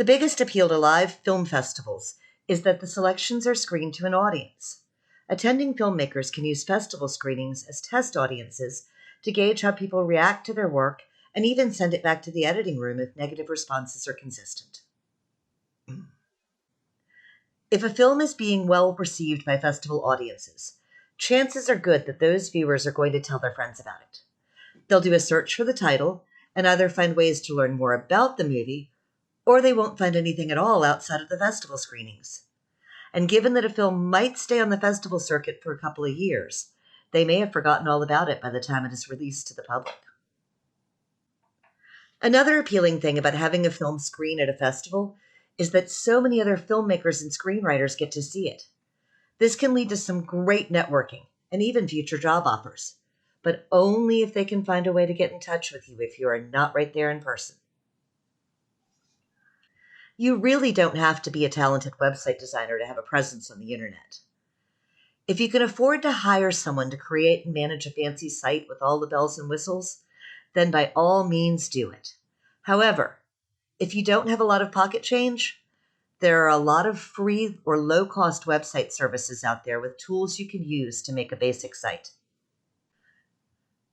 The biggest appeal to live film festivals is that the selections are screened to an audience. Attending filmmakers can use festival screenings as test audiences to gauge how people react to their work and even send it back to the editing room if negative responses are consistent. If a film is being well received by festival audiences, chances are good that those viewers are going to tell their friends about it. They'll do a search for the title and either find ways to learn more about the movie, or they won't find anything at all outside of the festival screenings. And given that a film might stay on the festival circuit for a couple of years, they may have forgotten all about it by the time it is released to the public. Another appealing thing about having a film screen at a festival is that so many other filmmakers and screenwriters get to see it. This can lead to some great networking and even future job offers, but only if they can find a way to get in touch with you if you are not right there in person. You really don't have to be a talented website designer to have a presence on the internet. If you can afford to hire someone to create and manage a fancy site with all the bells and whistles, then by all means do it. However, if you don't have a lot of pocket change, there are a lot of free or low-cost website services out there with tools you can use to make a basic site.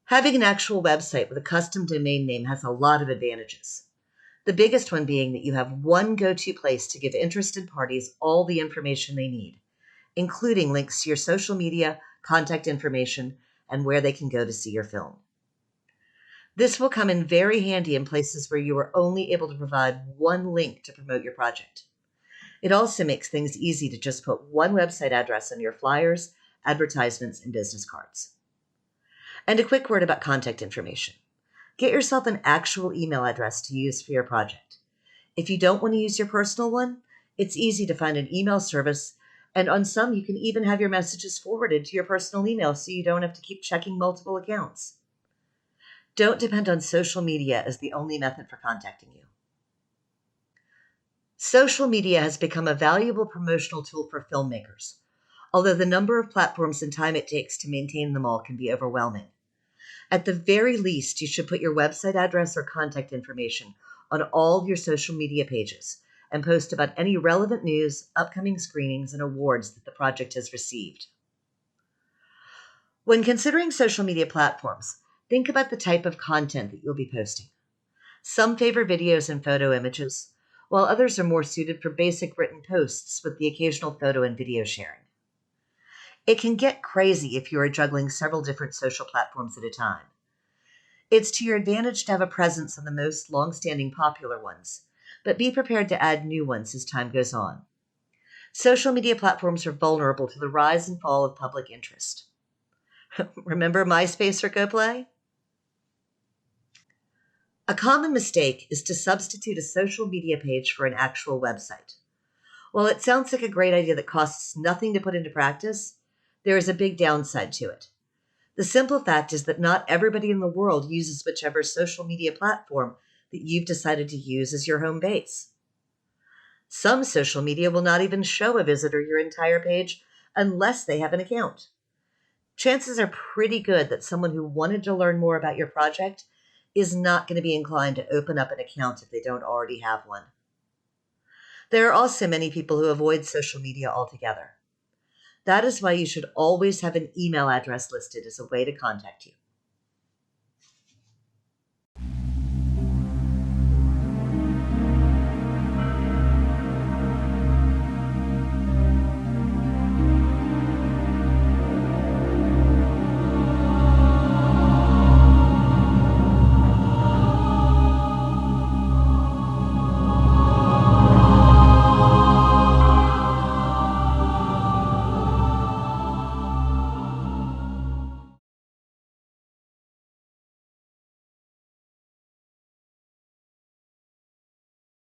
Having an actual website with a custom domain name has a lot of advantages. The biggest one being that you have one go-to place to give interested parties all the information they need, including links to your social media, contact information, and where they can go to see your film. This will come in very handy in places where you are only able to provide one link to promote your project. It also makes things easy to just put one website address on your flyers, advertisements, and business cards. And a quick word about contact information. Get yourself an actual email address to use for your project. If you don't want to use your personal one, it's easy to find an email service, and on some you can even have your messages forwarded to your personal email so you don't have to keep checking multiple accounts. Don't depend on social media as the only method for contacting you. Social media has become a valuable promotional tool for filmmakers, although the number of platforms and time it takes to maintain them all can be overwhelming. At the very least, you should put your website address or contact information on all your social media pages and post about any relevant news, upcoming screenings, and awards that the project has received. When considering social media platforms, think about the type of content that you'll be posting. Some favor videos and photo images, while others are more suited for basic written posts with the occasional photo and video sharing. It can get crazy if you are juggling several different social platforms at a time. It's to your advantage to have a presence on the most long-standing popular ones, but be prepared to add new ones as time goes on. Social media platforms are vulnerable to the rise and fall of public interest. Remember MySpace or GoPlay? A common mistake is to substitute a social media page for an actual website. While it sounds like a great idea that costs nothing to put into practice, there is a big downside to it. The simple fact is that not everybody in the world uses whichever social media platform that you've decided to use as your home base. Some social media will not even show a visitor your entire page unless they have an account. Chances are pretty good that someone who wanted to learn more about your project is not going to be inclined to open up an account if they don't already have one. There are also many people who avoid social media altogether. That is why you should always have an email address listed as a way to contact you.